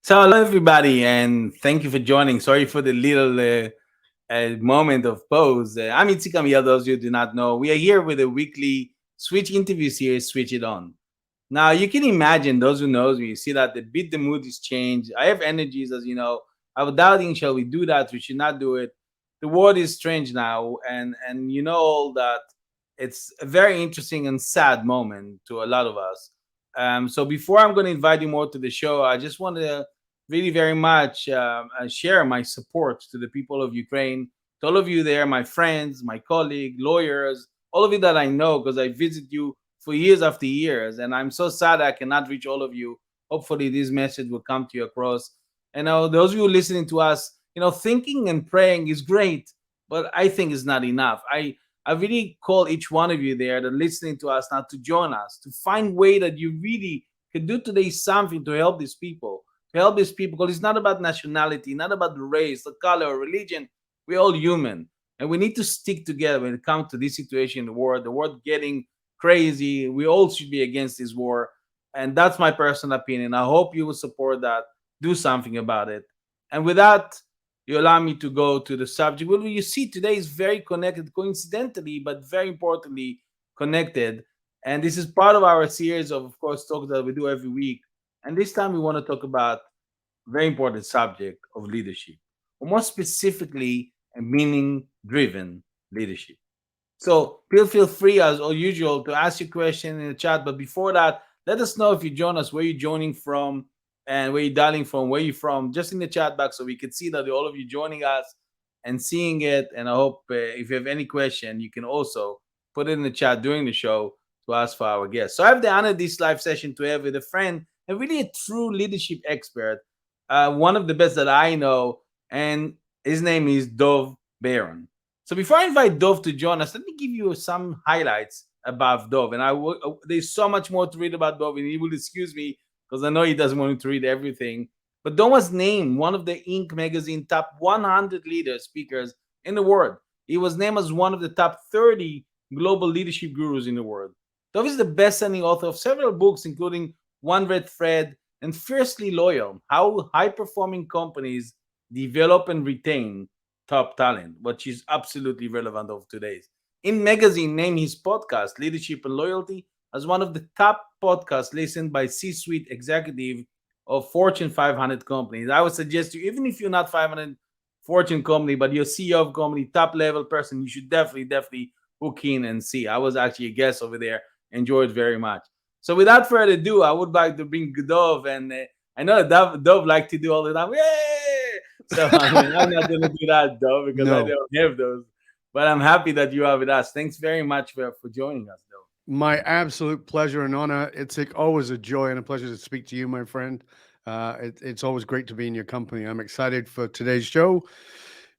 So, hello everybody, and thank you for joining. Sorry for the little moment of pause. I'm Itzik Amiel. Those you do not know, we are here with a weekly Switch interview series, Switch It On. Now, you can imagine those who knows me, you see that the beat, the mood is changed. I have energies, as you know. I was doubting, shall we do that? We should not do it. The world is strange now, and you know all that. It's a very interesting and sad moment to a lot of us. So before I'm going to invite you more to the show, I just want to really very much share my support to the people of Ukraine, to all of you there, my friends, my colleagues, lawyers, all of you that I know, because I visit you for years after years, and I'm so sad I cannot reach all of you. Hopefully, this message will come to you across. And those of you listening to us, thinking and praying is great, but I think it's not enough. I really call each one of you there that listening to us now to join us, to find way that you really can do today something to help these people, because it's not about nationality, not about the race, the color, or religion. We're all human, and we need to stick together when it comes to this situation in the world. The world getting crazy. We all should be against this war, and that's my personal opinion. I hope you will support that. Do something about it. And with that, you allow me to go to the subject. Well, you see, today is very connected, coincidentally, but very importantly connected. And this is part of our series of course, talks that we do every week. And this time we want to talk about very important subject of leadership, or more specifically, a meaning-driven leadership. So feel free, as usual, to ask your question in the chat. But before that, let us know if you join us, where you're joining from, and where you're dialing from, where you're from, just in the chat box, so we can see that all of you joining us and seeing it. And I hope if you have any question, you can also put it in the chat during the show to ask for our guests. So I have the honor this live session to have with a friend and really a true leadership expert, one of the best that I know, and his name is Dov Baron. So before I invite Dov to join us, let me give you some highlights about Dov. And there's so much more to read about Dov, and he will excuse me because I know he doesn't want to read everything. But Dov was named one of the Inc. magazine top 100 leaders, speakers in the world. He was named as one of the top 30 global leadership gurus in the world. Dov is the best-selling author of several books, including One Red Thread and Fiercely Loyal: How High-Performing Companies Develop and Retain Top Talent, which is absolutely relevant of today's. In magazine named his podcast, Leadership and Loyalty, as one of the top podcasts listened by C-suite executive of Fortune 500 companies. I would suggest you, even if you're not 500 Fortune company, but you're CEO of company, top level person, you should definitely hook in and see. I was actually a guest over there, enjoyed very much. So without further ado, I would like to bring Dov, and I know Dov like to do all the time. Yay! So I mean, I'm not going to do that, Dov, because I No, don't have those. But I'm happy that you are with us. Thanks very much for joining us, Dov. my absolute pleasure and honor. It's always a joy and a pleasure to speak to you, my friend. It's always great to be in your company. I'm excited for today's show.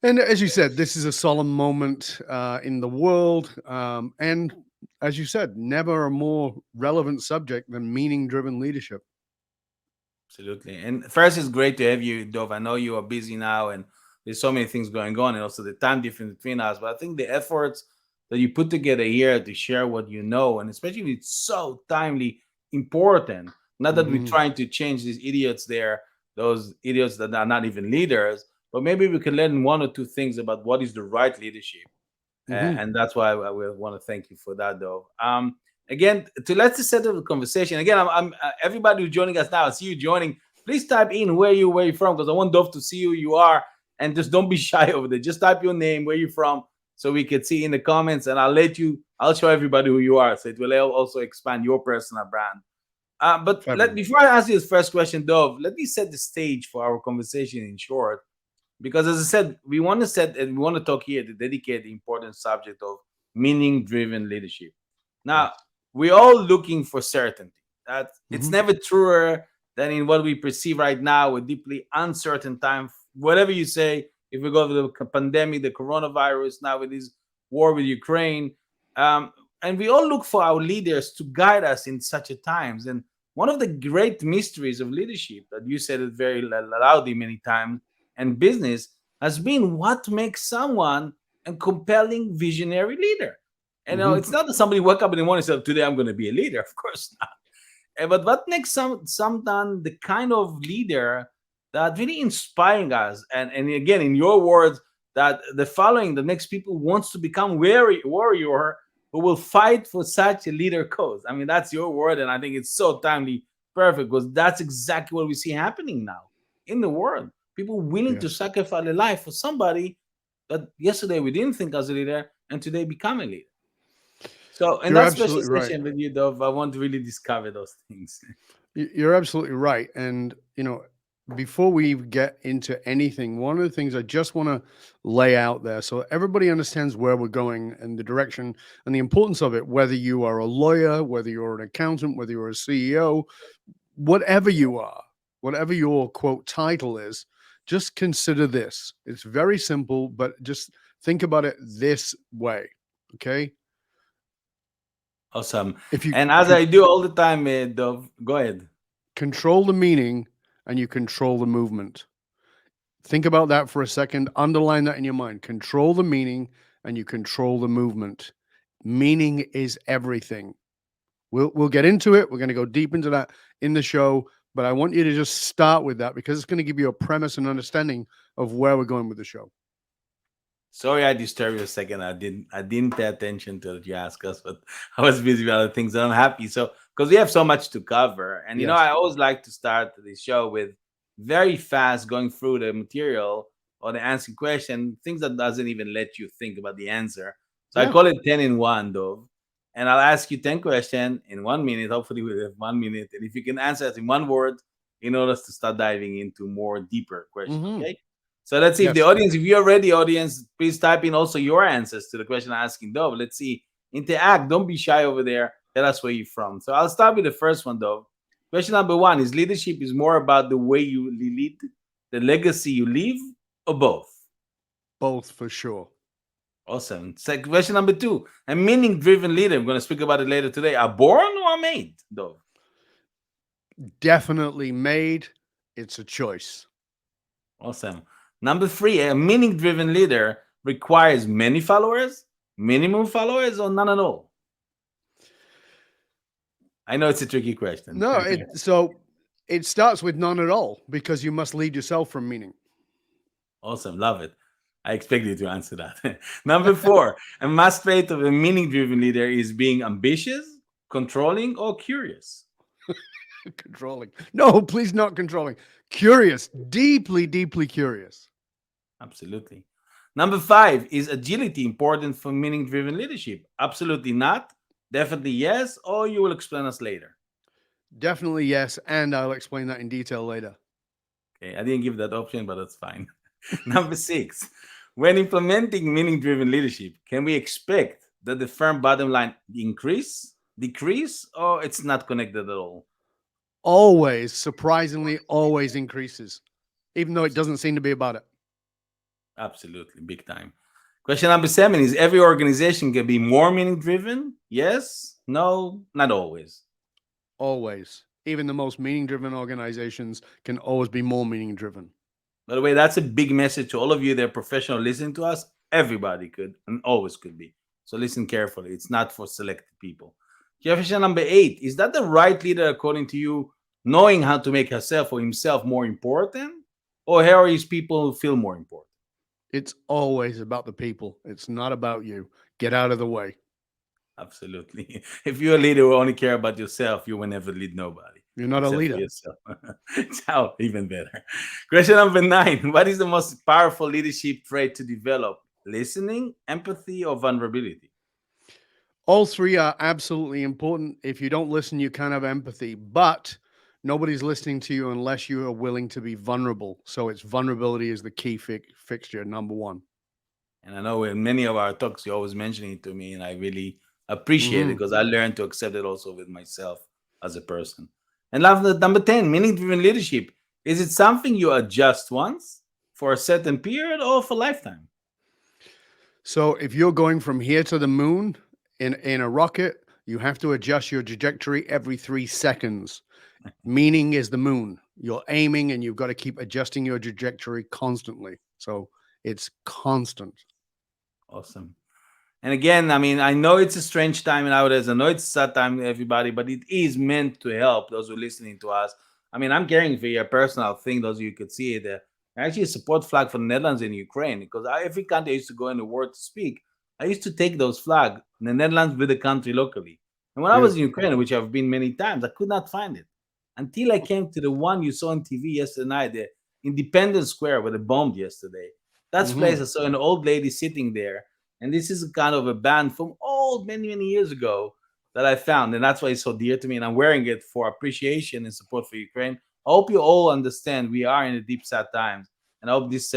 And as you said, this is a solemn moment in the world. And as you said, never a more relevant subject than meaning driven leadership. Absolutely. And first, it's great to have you, Dov. I know you are busy now, and there's so many things going on, and also the time difference between us. But I think the efforts that you put together here to share what you know, and especially if it's so timely, important. Not that we're Hmm. trying to change these idiots there, those idiots that are not even leaders, but maybe we can learn one or two things about what is the right leadership, Hmm. and that's why I will want to thank you for that, though. Again, to let's just set up the conversation. Again, I'm everybody who's joining us now. I see you joining. Please type in where you from, because I want Dov to see who you are, and just don't be shy over there. Just type your name, where you from, so we can see in the comments, and I'll show everybody who you are, so it will also expand your personal brand. But Fabulous. before I ask you this first question, Dov, let me set the stage for our conversation in short, because as I said, we want to set and we want to talk here to dedicate the important subject of meaning driven leadership. Now, Yes. we're all looking for certainty. That it's Hmm. never truer than in what we perceive right now, a deeply uncertain time. Whatever you say, if we go to the pandemic, the coronavirus, now with this war with Ukraine, um, and we all look for our leaders to guide us in such a times. And one of the great mysteries of leadership that you said it very loudly many times, and business, has been what makes someone a compelling visionary leader. And Hmm. it's not that somebody wake up in the morning and say, "Today I'm going to be a leader." Of course not. But what makes someone the kind of leader that really inspiring us. And again, in your words, that the next people wants to become warrior who will fight for such a leader cause. I mean, that's your word, and I think it's so timely, perfect, because that's exactly what we see happening now in the world. People willing to Yes. sacrifice their life for somebody that yesterday we didn't think as a leader, and today become a leader. So in You're that special absolutely right. session with you, Dov, I want to really discover those things. You're absolutely right. And, before we get into anything, one of the things I just want to lay out there so everybody understands where we're going and the direction and the importance of it, whether you are a lawyer, whether you're an accountant, whether you're a CEO, whatever you are, whatever your quote title is, just consider this. It's very simple, but just think about it this way. Okay. Awesome. If you And as I do all the time, Dov, go ahead. control the meaning and you control the movement. Think about that for a second. Underline that in your mind. Control the meaning and you control the movement. Meaning is everything. We'll get into it. We're going to go deep into that in the show, but I want you to just start with that because it's going to give you a premise and understanding of where we're going with the show. Sorry I disturbed you a second. I didn't pay attention to what you asked us, but I was busy with other things. And I'm happy. So because we have so much to cover. And Yes. I always like to start the show with very fast going through the material or the answering question, things that doesn't even let you think about the answer. So I Yeah. call it 10 in 1, Dov. And I'll ask you 10 questions in 1 minute. Hopefully we have 1 minute. And if you can answer it in one word, in order to start diving into more deeper questions. Mhm. Okay. So let's see if the Yes. audience, if you're ready, audience, please type in also your answers to the question I'm asking Dov. Let's see. Interact. Don't be shy over there. Tell us where you're from. So I'll start with the first one, Dov. Question number 1 is leadership is more about the way you lead, the legacy you leave, or both? Both for sure. Awesome. Second question number 2. A meaning-driven leader, I'm going to speak about it later today, are born or made, Dov? Definitely made. It's a choice. Awesome. Number 3, a meaning-driven leader requires many followers, minimum followers, or none at all? I know it's a tricky question. No, so it starts with none at all because you must lead yourself from meaning. Awesome. Love it. I expect you to answer that. Number 4, a must trait of a meaning-driven leader is being ambitious, controlling, or curious. Controlling. No, please not controlling. Curious. Deeply, deeply curious. Absolutely. Number 5, is agility important for meaning-driven leadership? Absolutely not. Definitely yes, or you will explain us later. Definitely yes, and I'll explain that in detail later. Okay, I didn't give that option, but that's fine. Number 6, when implementing meaning-driven leadership, can we expect that the firm bottom line increase, decrease, or it's not connected at all? Always, surprisingly, always increases, even though it doesn't seem to be about it. Absolutely, big time. Question number 7 is every organization can be more meaning-driven? Yes, no, not always. Always. Even the most meaning-driven organizations can always be more meaning-driven. By the way, that's a big message to all of you that are professional listening to us. Everybody could and always could be. So listen carefully. It's not for selected people. Question number 8, is that the right leader according to you, knowing how to make herself or himself more important? Or how are his people who feel more important? It's always about the people. It's not about you. Get out of the way. Absolutely. If you're a leader who only care about yourself, you will never lead nobody. You're not a Except for leader. yourself. Ciao, even better. Question number 9. What is the most powerful leadership trait to develop? Listening, empathy, or vulnerability? All three are absolutely important. If you don't listen, you can't have empathy, but nobody's listening to you unless you are willing to be vulnerable. So it's vulnerability is the key fixture, number one. And I know in many of our talks, you're always mentioning it to me, and I really appreciate it Mhm. because I learned to accept it also with myself as a person. And number 10, meaning driven leadership. Is it something you adjust once for a certain period or for lifetime? So if you're going from here to the moon in a rocket, you have to adjust your trajectory every 3 seconds. Meaning is the moon. You're aiming and you've got to keep adjusting your trajectory constantly. So it's constant. Awesome. And again, I mean, I know it's a strange time nowadays. I know it's a sad time, everybody, but it is meant to help those who are listening to us I mean, I'm carrying for your personal thing, those of you could see it. Actually, a support flag for the Netherlands and Ukraine because every country I used to go in the world to speak, I used to take those flags in the Netherlands with the country locally. And when I was in Beautiful. Ukraine, which I've been many times, I could not find it until I came to the one you saw on TV yesterday night, the Independence Square, where they bombed yesterday. That's place Hmm. I saw an old lady sitting there, and this is a kind of a band from old many years ago that I found, and that's why it's so dear to me. And I'm wearing it for appreciation and support for Ukraine. I hope you all understand we are in the deep sad times, and I hope this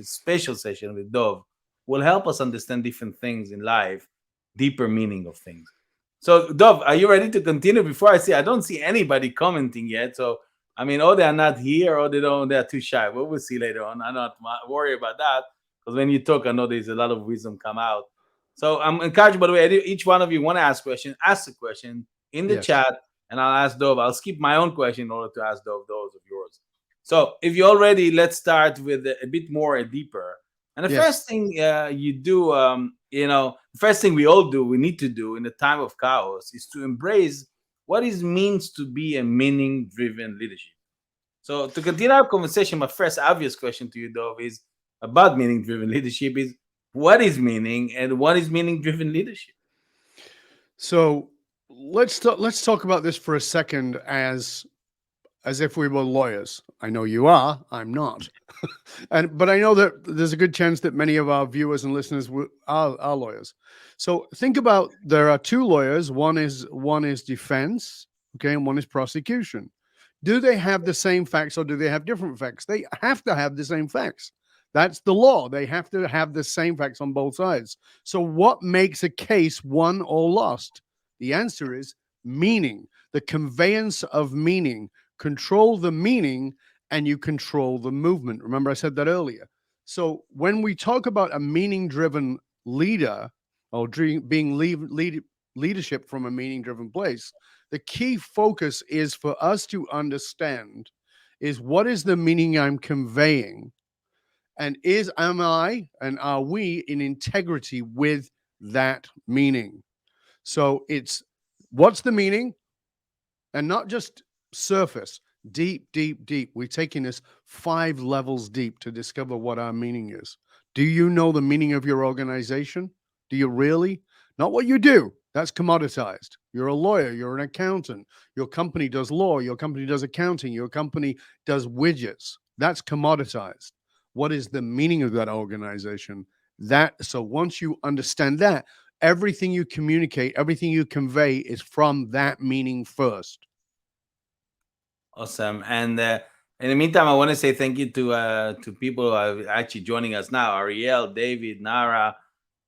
special session with Dove will help us understand different things in life, deeper meaning of things. So, Dove, are you ready to continue? Before I don't see anybody commenting yet. So, I mean, oh, they're not here, or they're too shy. Well, we'll see later on. I'm not worried about that because when you talk, I know there's a lot of wisdom come out. So I'm encouraged, by the way, each one of you want to ask a question in the Yes. chat, and I'll ask Dove. I'll skip my own question in order to ask Dove those of yours. So if you're all ready, let's start with a bit more deeper. And the Yes. first thing you do, the first thing we all do, we need to do in the time of chaos is to embrace what it means to be a meaning-driven leadership. So to continue our conversation, my first obvious question to you, Dove, is about meaning-driven leadership is what is meaning and what is meaning-driven leadership? So let's talk about this for a second as if we were lawyers. I know you are. I'm not. But I know that there's a good chance that many of our viewers and listeners are lawyers. So think about there are two lawyers. One is defense, okay, and one is prosecution. Do they have the same facts or do they have different facts? They have to have the same facts. That's the law. They have to have the same facts on both sides. So what makes a case won or lost? The answer is meaning, the conveyance of meaning. Control the meaning and you control the movement. Remember, I said that earlier. So when we talk about a meaning driven leader or being leadership from a meaning driven place, the key focus is for us to understand is what is the meaning I'm conveying, and am I and are we in integrity with that meaning? So it's what's the meaning, and not just surface, deep. We're taking this 5 levels deep to discover what our meaning is. Do you know the meaning of your organization? Do you really? Not what you do. That's commoditized. You're a lawyer, you're an accountant. Your company does law, your company does accounting, your company does widgets. That's commoditized. What is the meaning of that organization? So once you understand that, everything you communicate, everything you convey is from that meaning first. Awesome. And in the meantime, I want to say thank you to people who are actually joining us now: Ariel, David, Nara.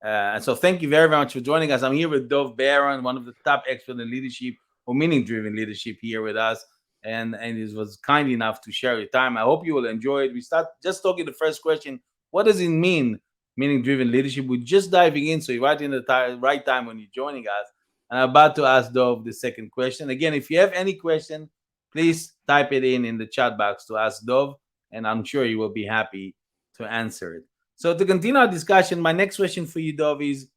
And so thank you very much for joining us. I'm here with Dov Baron, one of the top experts in leadership or meaning-driven leadership here with us. And he was kind enough to share your time. I hope you will enjoy it. We start just talking the first question. What does it mean, meaning-driven leadership? We're just diving in, so you're right in the right time when you're joining us. And I'm about to ask Dov the second question. Again, if you have any question, please type it in the chat box to ask Dov, and I'm sure he will be happy to answer it. So to continue our discussion, my next question for you, Dov, is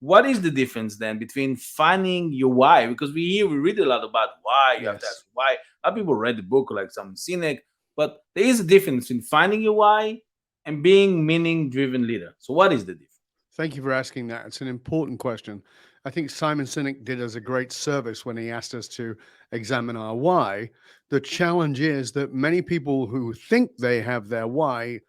what is the difference then between finding your why? Because we read a lot about why, you have to Yes. ask why. A lot of people read the book like some cynic, but there is a difference between finding your why and being meaning-driven leader. So what is the difference? Thank you for asking that. It's an important question. I think Simon Sinek did us a great service when he asked us to examine our why. The challenge is that many people who think they have their why,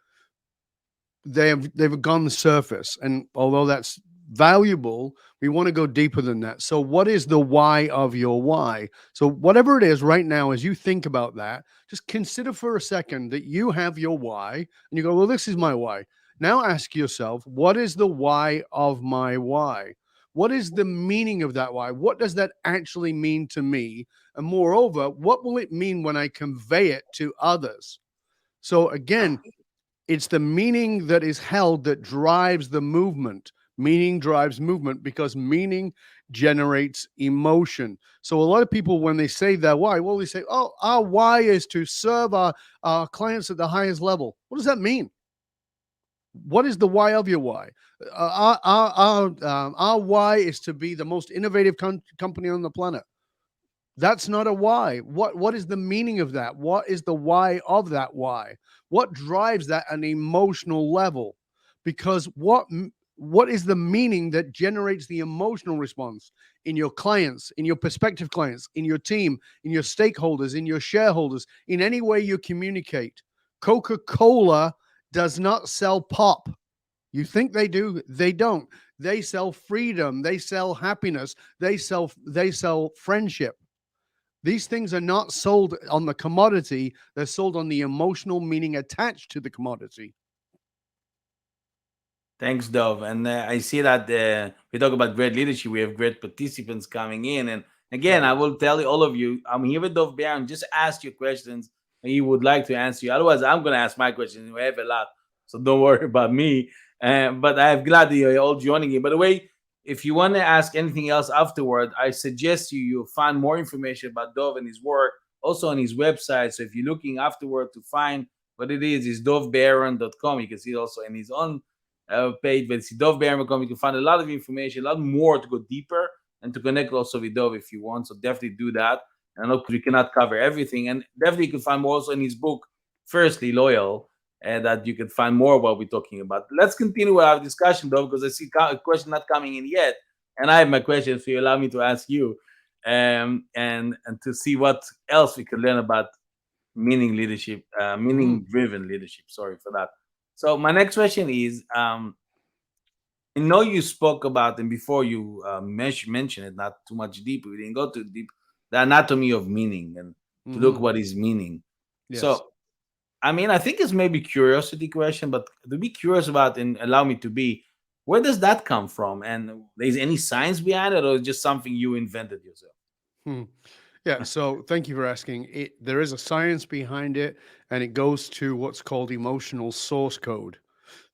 they've gone the surface. And although that's valuable, we want to go deeper than that. So what is the why of your why? So whatever it is right now, as you think about that, just consider for a second that you have your why and you go, well, this is my why. Now ask yourself, what is the why of my why? What is the meaning of that why? What does that actually mean to me? And moreover, what will it mean when I convey it to others? So again, it's the meaning that is held that drives the movement. Meaning drives movement because meaning generates emotion. So a lot of people, when they say their why, well, they say, oh, our why is to serve our clients at the highest level. What does that mean? What is the why of your why? Our why is to be the most innovative company on the planet. That's not a why. What is the meaning of that? What is the why of that why? What drives that at an emotional level? Because what is the meaning that generates the emotional response in your clients, in your prospective clients, in your team, in your stakeholders, in your shareholders, in any way you communicate? Coca-Cola does not sell pop. You think they do? They don't. They sell freedom, they sell happiness, they sell friendship. These things are not sold on the commodity, they're sold on the emotional meaning attached to the commodity. Thanks, Dov. And I see that we talk about great leadership. We have great participants coming in. And again, I will tell all of you, I'm here with Dov Baron. Just ask your questions and he would like to answer you. Otherwise, I'm going to ask my questions. We have a lot. So don't worry about me. But I'm glad that you're all joining in. By the way, if you want to ask anything else afterward, I suggest you'll find more information about Dov and his work also on his website. So if you're looking afterward to find what it is dovbaron.com. You can see it also in his own page, but it's dovbaron.com. You can find a lot of information, a lot more to go deeper and to connect also with Dov if you want. So definitely do that. And I know we cannot cover everything. And definitely you can find more also in his book, Firstly Loyal, and that you can find more what we're talking about. Let's continue with our discussion, Dov, because I see a question not coming in yet. And I have my question, so you allow me to ask you and to see what else we can learn about meaning leadership, meaning driven leadership. Sorry for that. So my next question is, I know you spoke about, and before you mentioned it, not too much deep, we didn't go too deep, the anatomy of meaning and to look what is meaning. Yes. So, I mean, I think it's maybe curiosity question, but to be curious about and allow me to be, where does that come from? And is any science behind it, or just something you invented yourself? Yeah, so thank you for asking. There is a science behind it, and it goes to what's called emotional source code.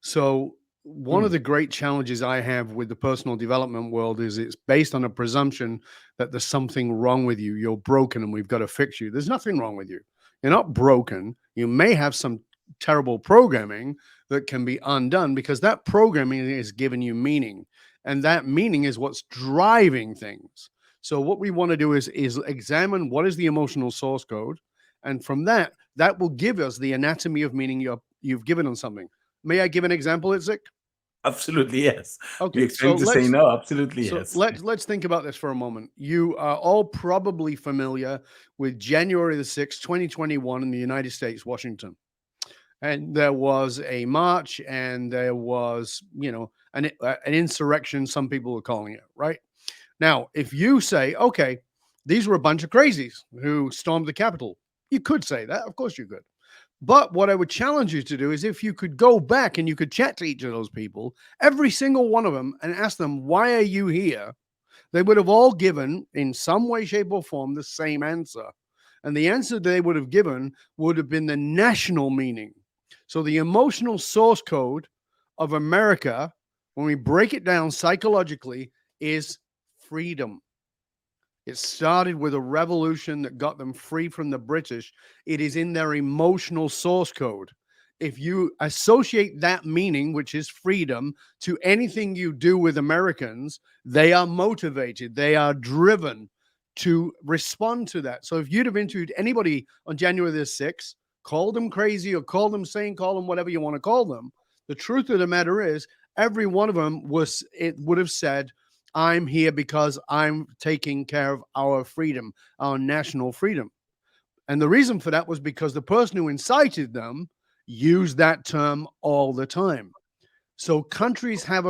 So one of the great challenges I have with the personal development world is it's based on a presumption that there's something wrong with you. You're broken and we've got to fix you. There's nothing wrong with you. You're not broken. You may have some terrible programming that can be undone because that programming is giving you meaning. And that meaning is what's driving things. So what we want to do is examine what is the emotional source code. And from that will give us the anatomy of meaning you've given on something. May I give an example, Itzik? Absolutely, yes. Okay, You expect to say no? Absolutely, so yes. let's think about this for a moment. You are all probably familiar with January the 6th, 2021 in the United States, Washington. And there was a march and there was, an insurrection, some people are calling it, right? Now, if you say, okay, these were a bunch of crazies who stormed the Capitol, you could say that. Of course you could. But what I would challenge you to do is if you could go back and you could chat to each of those people, every single one of them, and ask them, why are you here? They would have all given, in some way, shape, or form, the same answer. And the answer they would have given would have been the national meaning. So the emotional source code of America, when we break it down psychologically, is freedom. It started with a revolution that got them free from the British. It is in their emotional source code. If you associate that meaning, which is freedom, to anything you do with Americans, they are motivated, they are driven to respond to that. So if you'd have interviewed anybody on January the 6th, called them crazy or called them sane, call them whatever you want to call them, the truth of the matter is every one of them would have said, I'm here because I'm taking care of our freedom, our national freedom. And the reason for that was because the person who incited them used that term all the time. So countries have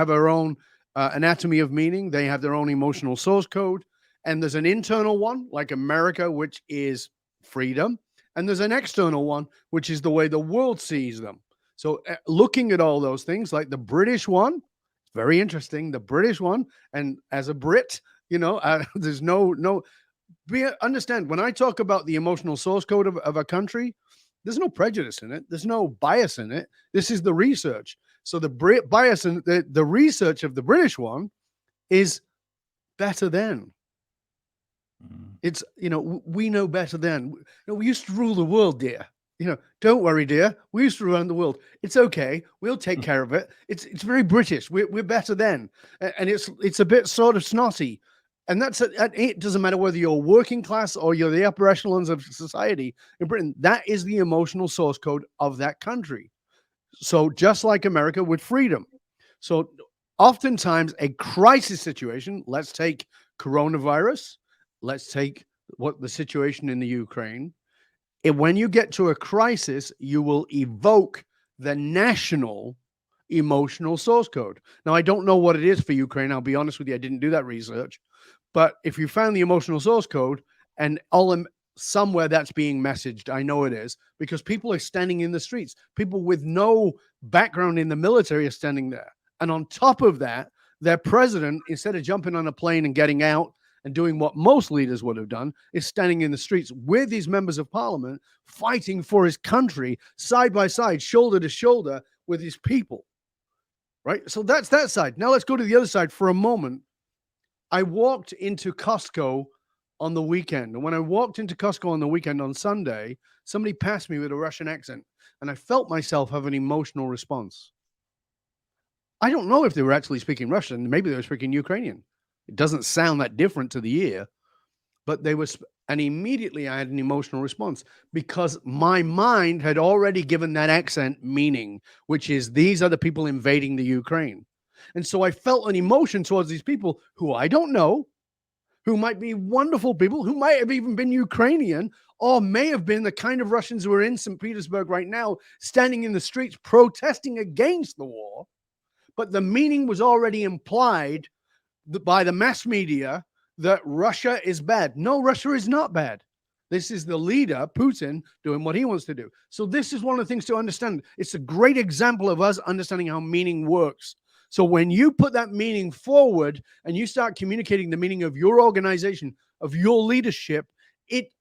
their own anatomy of meaning. They have their own emotional source code. And there's an internal one, like America, which is freedom. And there's an external one, which is the way the world sees them. So looking at all those things, like the British one, very interesting. The British one, and as a Brit, there's understand when I talk about the emotional source code of a country, there's no prejudice in it. There's no bias in it. This is the research. So the bias in the research of the British one is better than. It's, we know better than. We used to rule the world, dear. Don't worry, dear. We used to run the world. It's okay. We'll take care of it. It's very British. We're better than, and it's a bit sort of snotty. And it doesn't matter whether you're working class or you're the upper echelons of society in Britain. That is the emotional source code of that country. So just like America with freedom. So oftentimes a crisis situation, let's take coronavirus, let's take what the situation in the Ukraine. When you get to a crisis, you will evoke the national emotional source code. Now, I don't know what it is for Ukraine. I'll be honest with you. I didn't do that research. But if you found the emotional source code and somewhere that's being messaged, I know it is, because people are standing in the streets. People with no background in the military are standing there. And on top of that, their president, instead of jumping on a plane and getting out and doing what most leaders would have done, is standing in the streets with his members of parliament, fighting for his country, side by side, shoulder to shoulder with his people. Right? So that's that side. Now let's go to the other side for a moment. I walked into Costco on the weekend. And when I walked into Costco on the weekend on Sunday, somebody passed me with a Russian accent, and I felt myself have an emotional response. I don't know if they were actually speaking Russian. Maybe they were speaking Ukrainian. It doesn't sound that different to the ear, but they were, and immediately I had an emotional response because my mind had already given that accent meaning, which is these are the people invading the Ukraine. And so I felt an emotion towards these people who I don't know, who might be wonderful people, who might have even been Ukrainian, or may have been the kind of Russians who are in St. Petersburg right now, standing in the streets protesting against the war. But the meaning was already implied by the mass media that Russia is bad. No, Russia is not bad. This is the leader, Putin, doing what he wants to do. So this is one of the things to understand. It's a great example of us understanding how meaning works. So when you put that meaning forward and you start communicating the meaning of your organization, of your leadership,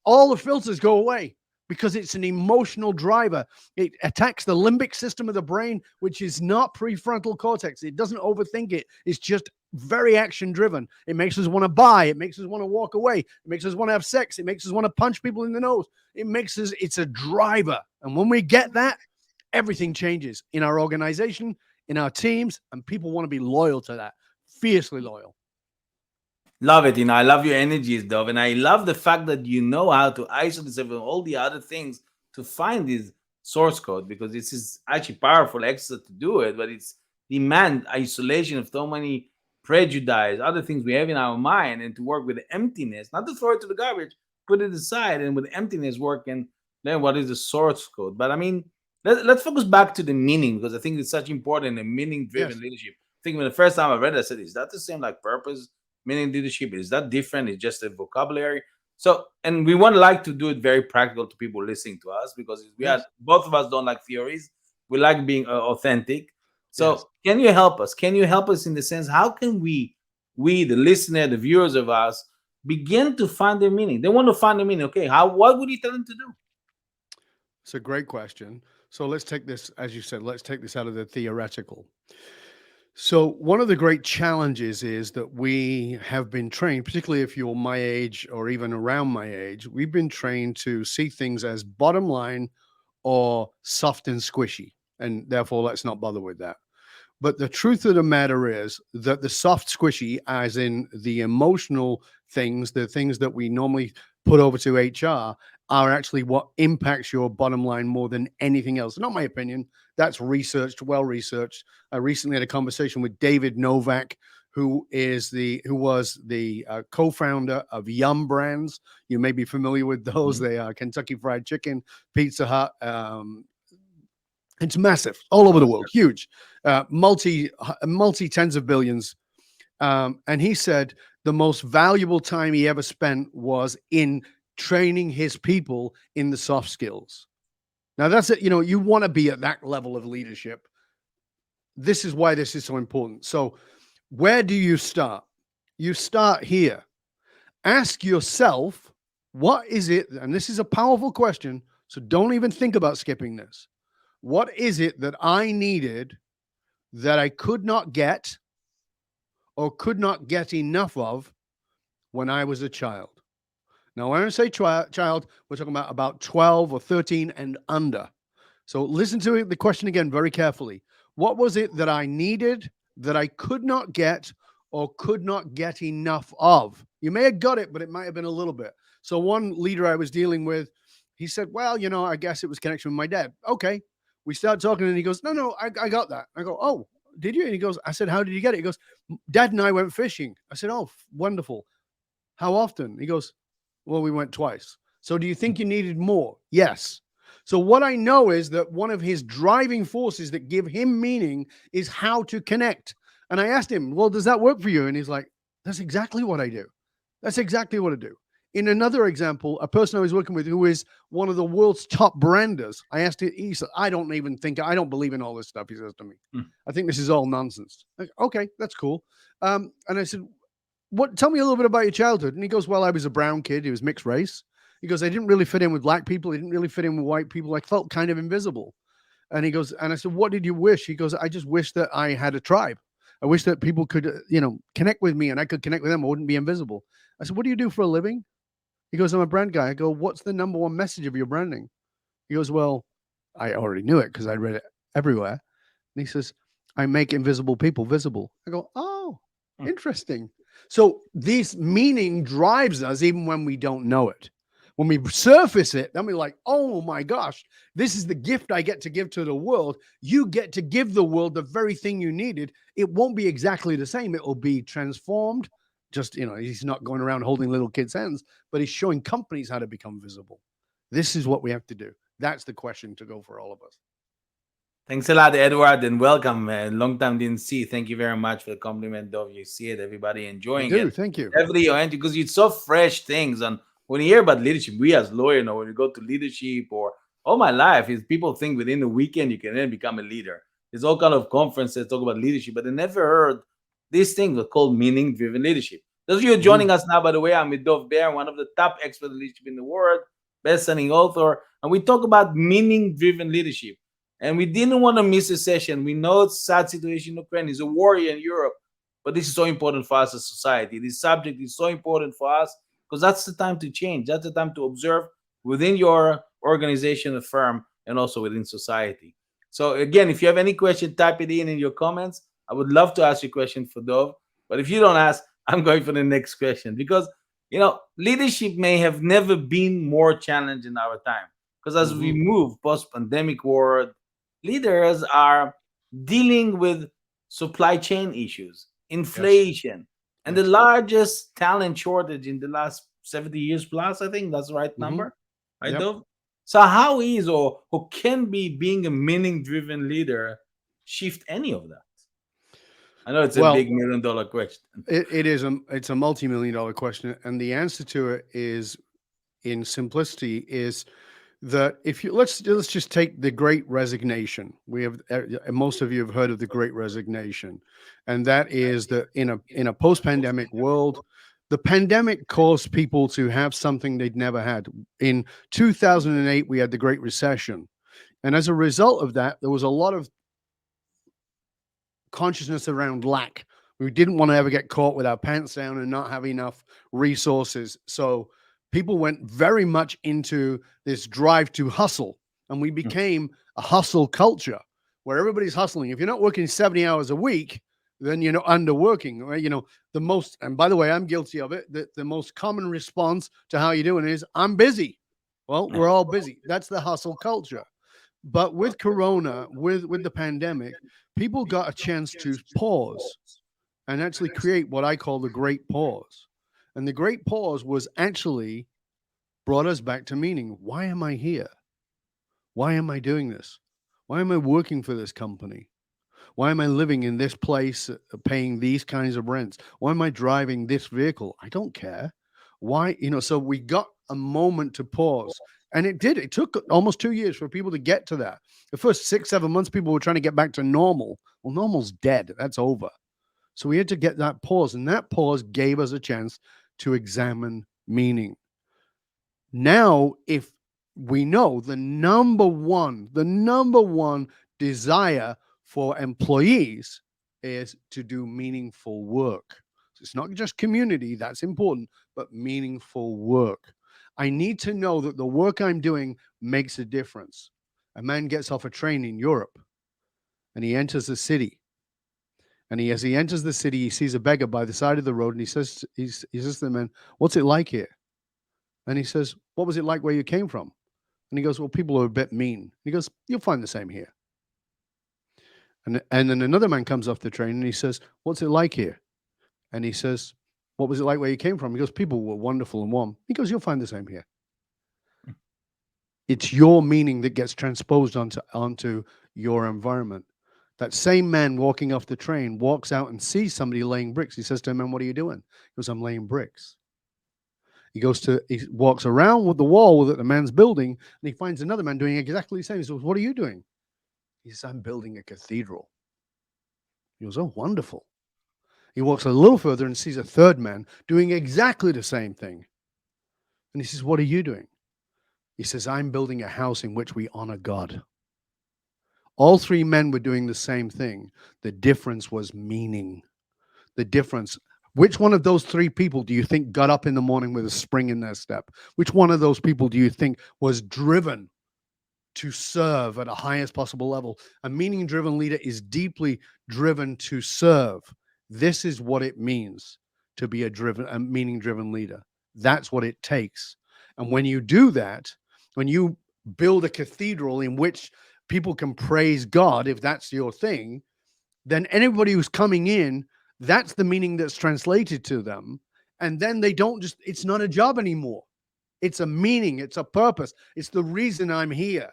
all the filters go away because it's an emotional driver. It attacks the limbic system of the brain, which is not prefrontal cortex. It doesn't overthink it. It's just very action driven. It makes us want to buy. It makes us want to walk away. It makes us want to have sex. It makes us want to punch people in the nose. It's a driver. And when we get that, everything changes in our organization, in our teams, and people want to be loyal to that, fiercely loyal. Love it. I love your energies, Dov. And I love the fact that you know how to isolate yourself and all the other things to find this source code, because this is actually powerful exercise to do it, but it's demand isolation of so many prejudice, other things we have in our mind, and to work with the emptiness, not to throw it to the garbage, put it aside, and with emptiness work and learn what is the source code. But I mean, let's focus back to the meaning, because I think it's such important and meaning-driven leadership. I think when the first time I read it, I said, is that the same like purpose? Meaning leadership, is that different? It's just a vocabulary. So, and we want to like to do it very practical to people listening to us, because both of us don't like theories. We like being authentic. So can you help us? Can you help us in the sense, how can we, the listener, the viewers of us, begin to find their meaning? They want to find their meaning. Okay, what would you tell them to do? It's a great question. So let's take this, as you said, let's take this out of the theoretical. So one of the great challenges is that we have been trained, particularly if you're my age or even around my age, we've been trained to see things as bottom line or soft and squishy, and therefore let's not bother with that. But the truth of the matter is that the soft squishy, as in the emotional things, the things that we normally put over to HR, are actually what impacts your bottom line more than anything else. Not my opinion. That's researched, well researched. I recently had a conversation with David Novak, who was the co-founder of Yum Brands. You may be familiar with those. They are Kentucky Fried Chicken, Pizza Hut. It's massive, all over the world, huge, multi tens of billions. And he said the most valuable time he ever spent was in training his people in the soft skills. Now that's it. You want to be at that level of leadership. This is why this is so important. So where do you start? You start here. Ask yourself, what is it? And this is a powerful question. So don't even think about skipping this. What is it that I needed that I could not get or could not get enough of when I was a child? Now, when I say child, we're talking about 12 or 13 and under. So listen to the question again very carefully. What was it that I needed that I could not get or could not get enough of You may have got it, but it might have been a little bit. So one leader I was dealing with, he said, well, I guess it was connection with my dad. Okay. We start talking and he goes, no, I got that. I go, oh, did you? And he goes, I said, how did you get it? He goes, Dad and I went fishing. I said, oh, wonderful. How often? He goes, well, we went twice. So do you think you needed more? Yes. So what I know is that one of his driving forces that give him meaning is how to connect. And I asked him, well, does that work for you? And he's like, that's exactly what I do. That's exactly what I do. In another example, a person I was working with who is one of the world's top branders, I asked him, he said, I don't believe in all this stuff, he says to me. I think this is all nonsense. Like, okay, that's cool. And I said, tell me a little bit about your childhood. And he goes, well, I was a brown kid. He was mixed race. He goes, I didn't really fit in with black people. I didn't really fit in with white people. I felt kind of invisible. And he goes, and I said, what did you wish? He goes, I just wish that I had a tribe. I wish that people could, connect with me and I could connect with them. I wouldn't be invisible. I said, what do you do for a living? He goes, I'm a brand guy. I go, what's the number one message of your branding? He goes, well, I already knew it because I read it everywhere. And he says, I make invisible people visible. I go, oh, interesting. So this meaning drives us even when we don't know it. When we surface it, then we're like, oh my gosh, this is the gift I get to give to the world. You get to give the world the very thing you needed. It won't be exactly the same. It will be transformed. Just, he's not going around holding little kids' hands, but he's showing companies how to become visible. This is what we have to do. That's the question to go for all of us. Thanks a lot, Edward, and welcome. Long time didn't see. Thank you very much for the compliment, Dov. You see it, everybody enjoying it. Thank you. Every event, because it's so fresh things. And when you hear about leadership, we as lawyers know when you go to leadership or all my life is people think within a weekend you can then become a leader. There's all kind of conferences talk about leadership, but they never heard this thing called meaning-driven leadership. Those of you joining us now, by the way, I'm with Dov Ber, one of the top experts in leadership in the world, best-selling author, and we talk about meaning-driven leadership. And we didn't want to miss a session. We know it's a sad situation in Ukraine. It's a war in Europe, but this is so important for us as a society. This subject is so important for us because that's the time to change. That's the time to observe within your organization, a firm, and also within society. So again, if you have any question, type it in your comments. I would love to ask you a question for Dov, but if you don't ask, I'm going for the next question because, leadership may have never been more challenged in our time because as we move post-pandemic world, leaders are dealing with supply chain issues, inflation, and the largest talent shortage in the last 70 years plus. I think that's the right number. Right, Dov? So how is or can be being a meaning-driven leader shift any of that? I know it's a big $1 million question. It's a multi-million-dollar question. And the answer to it is, in simplicity, is that if you let's just take the Great Resignation. We have most of you have heard of the Great Resignation, and that is that in a post-pandemic world, the pandemic caused people to have something they'd never had. In 2008, we had the Great Recession, and as a result of that, there was a lot of consciousness around lack. We didn't want to ever get caught with our pants down and not have enough resources. So people went very much into this drive to hustle, and we became a hustle culture where everybody's hustling. If you're not working 70 hours a week, then you're underworking, right? And by the way, I'm guilty of it. The most common response to how you doing is, I'm busy. Well, we're all busy. That's the hustle culture. But with Corona, with the pandemic, people got a chance to pause and actually create what I call the Great Pause. And the Great Pause was actually brought us back to meaning. Why am I here? Why am I doing this? Why am I working for this company? Why am I living in this place, paying these kinds of rents? Why am I driving this vehicle? I don't care. Why? So we got a moment to pause. And it did. It took almost 2 years for people to get to that. The first 6-7 months, people were trying to get back to normal. Well, normal's dead. That's over. So we had to get that pause. And that pause gave us a chance to examine meaning. Now, if we know the number one desire for employees is to do meaningful work. So it's not just community, that's important, but meaningful work. I need to know that the work I'm doing makes a difference. A man gets off a train in Europe and he enters a city And as he enters the city, he sees a beggar by the side of the road, and he says to the man, "What's it like here?" And he says, "What was it like where you came from?" And he goes, "Well, people are a bit mean." He goes, "You'll find the same here." And then another man comes off the train and he says, "What's it like here?" And he says, "What was it like where you came from?" He goes, "People were wonderful and warm." He goes, "You'll find the same here." It's your meaning that gets transposed onto your environment. That same man walking off the train walks out and sees somebody laying bricks. He says to him, "Man, what are you doing?" He goes, "I'm laying bricks." He walks around with the wall that the man's building, and he finds another man doing exactly the same. He says, "What are you doing?" He says, "I'm building a cathedral." He goes, "Oh, wonderful." He walks a little further and sees a third man doing exactly the same thing. And he says, "What are you doing?" He says, "I'm building a house in which we honor God." All three men were doing the same thing. The difference was meaning. The difference. Which one of those three people do you think got up in the morning with a spring in their step? Which one of those people do you think was driven to serve at a highest possible level? A meaning-driven leader is deeply driven to serve. This is what it means to be a meaning-driven leader. That's what it takes. And when you do that, when you build a cathedral in which people can praise God, if that's your thing, then anybody who's coming in, that's the meaning that's translated to them. And then they don't just, it's not a job anymore. It's a meaning, it's a purpose. It's the reason I'm here.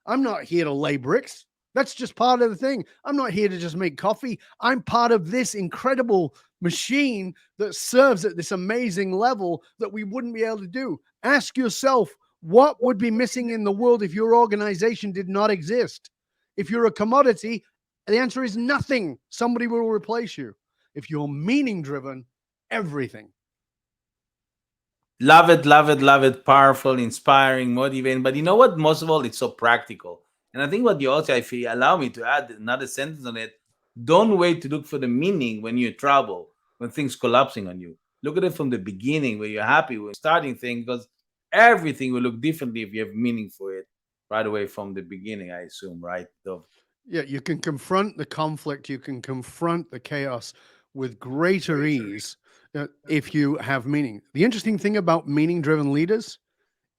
I'm not here to lay bricks. That's just part of the thing. I'm not here to just make coffee. I'm part of this incredible machine that serves at this amazing level that we wouldn't be able to do. Ask yourself, what would be missing in the world if your organization did not exist? If you're a commodity, the answer is nothing. Somebody will replace you. If you're meaning driven, everything. Love it, love it, love it. Powerful, inspiring, motivating. But you know what? Most of all, it's so practical. And I think what you also, if you allow me to add another sentence on it, don't wait to look for the meaning when you're in trouble, when things collapsing on you. Look at it from the beginning, where you're happy, when starting things, because everything will look differently if you have meaning for it right away from the beginning, I assume, right? So, Yeah, you can confront the conflict, you can confront the chaos with greater ease if you have meaning. The interesting thing about meaning driven leaders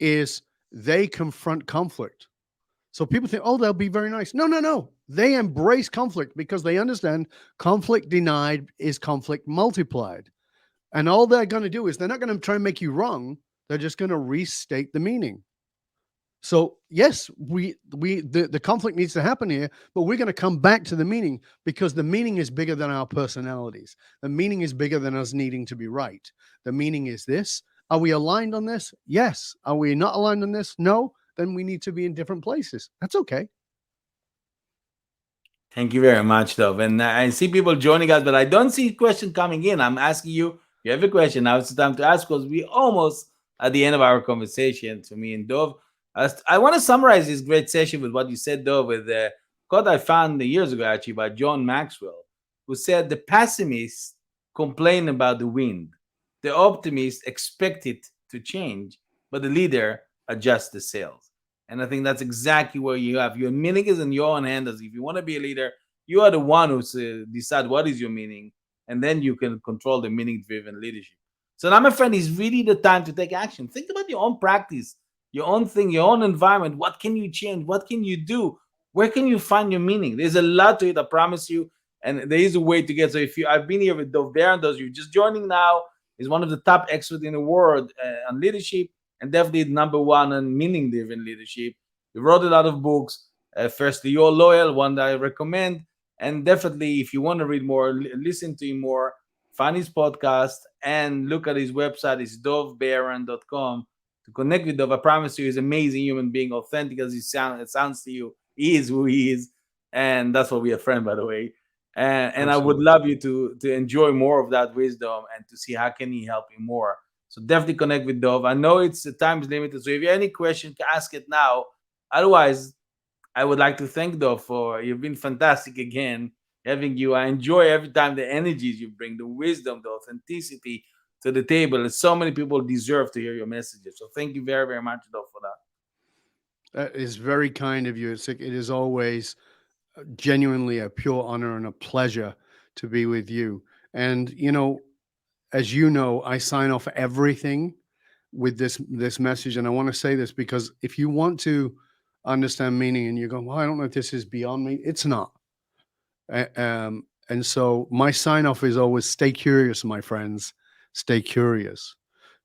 is they confront conflict. So people think, oh, they'll be very nice. No, no, no. They embrace conflict because they understand conflict denied is conflict multiplied. And all they're going to do is they're not going to try and make you wrong. They're just going to restate the meaning. So yes, the conflict needs to happen here, but we're going to come back to the meaning because the meaning is bigger than our personalities. The meaning is bigger than us needing to be right. The meaning is this. Are we aligned on this? Yes. Are we not aligned on this? No. Then we need to be in different places. That's okay. thank you very much, Dov. And I see people joining us, but I don't see question coming in. I'm asking you, if you have a question, now it's the time to ask because we almost at the end of our conversation to me and Dov. I want to summarize this great session with what you said, Dov, with the quote I found years ago, actually, by John Maxwell, who said, "The pessimists complain about the wind, the optimists expect it to change, but the leader adjusts the sails." And I think that's exactly where you have your meaning is in your own hand. As if you want to be a leader, you are the one who decide what is your meaning, and then you can control the meaning-driven leadership. So now, my friend, is really the time to take action. Think about your own practice, your own thing, your own environment. What can you change? What can you do? Where can you find your meaning? There's a lot to it, I promise you. And there is a way to get. So if you, I've been here with Dov Baron, those of you just joining now, is one of the top experts in the world on leadership and definitely number one on meaning driven leadership. He wrote a lot of books. Firstly, You're Loyal, one that I recommend. And definitely, if you want to read more, listen to him more, find his podcast and look at his website. It's dovbaron.com to connect with Dov. I promise you, he's an amazing human being, authentic as it sounds to you. He is who he is. And that's why we're a friend, by the way. And I would love you to enjoy more of that wisdom and to see how can he help you more. So definitely connect with Dov. I know it's time's limited, so if you have any question, ask it now. Otherwise, I would like to thank Dov for you've been fantastic again having you. I enjoy every time the energies you bring, the wisdom, the authenticity to the table. And so many people deserve to hear your messages. So thank you very, very much, Dov, for that. That is very kind of you. It is always genuinely a pure honor and a pleasure to be with you. And as you know, I sign off everything with this message, and I want to say this because if you want to understand meaning and you go, well, I don't know if this is beyond me, it's not. And so my sign off is always stay curious, my friends. Stay curious.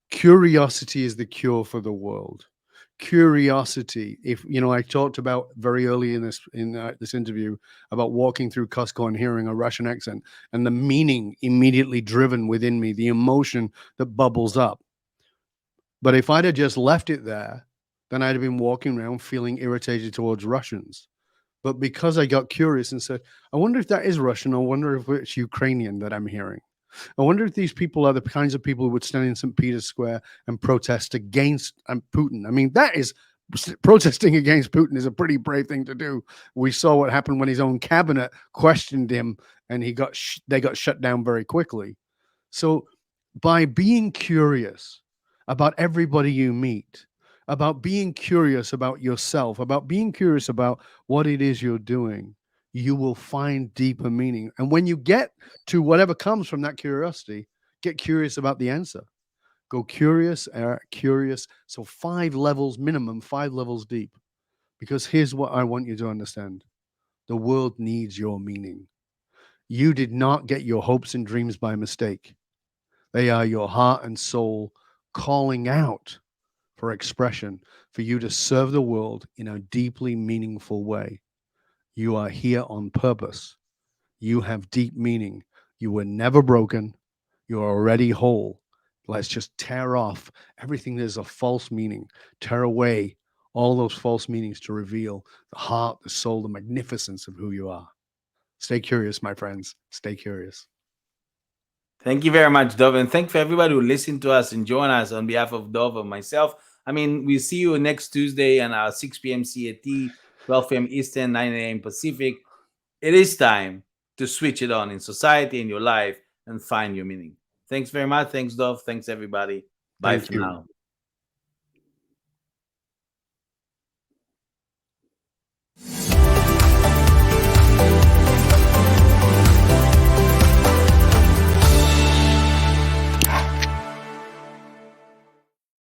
Curiosity is the cure for the world. Curiosity. If I talked about very early in this interview about walking through Costco and hearing a Russian accent and the meaning immediately driven within me, the emotion that bubbles up. But if I'd have just left it there, then I'd have been walking around feeling irritated towards Russians. But because I got curious and said, I wonder if that is Russian. I wonder if it's Ukrainian that I'm hearing. I wonder if these people are the kinds of people who would stand in St. Peter's Square and protest against Putin. I mean, protesting against Putin is a pretty brave thing to do. We saw what happened when his own cabinet questioned him and they got shut down very quickly. So by being curious about everybody you meet, about being curious about yourself, about being curious about what it is you're doing, you will find deeper meaning. And when you get to whatever comes from that curiosity, get curious about the answer. Go curious. So 5 levels minimum, 5 levels deep. Because here's what I want you to understand. The world needs your meaning. You did not get your hopes and dreams by mistake. They are your heart and soul calling out for expression, for you to serve the world in a deeply meaningful way. You are here on purpose. You have deep meaning. You were never broken. You are already whole. Let's just tear off everything that is a false meaning. Tear away all those false meanings to reveal the heart, the soul, the magnificence of who you are. Stay curious, my friends. Stay curious. Thank you very much, Dov, and thank you for everybody who listened to us and join us on behalf of Dov and myself. I mean, we'll see you next Tuesday at 6 p.m. CAT, 12 p.m. Eastern, 9 a.m. Pacific. It is time to switch it on in society, in your life, and find your meaning. Thanks very much. Thanks, Dov. Thanks, everybody. Bye for now.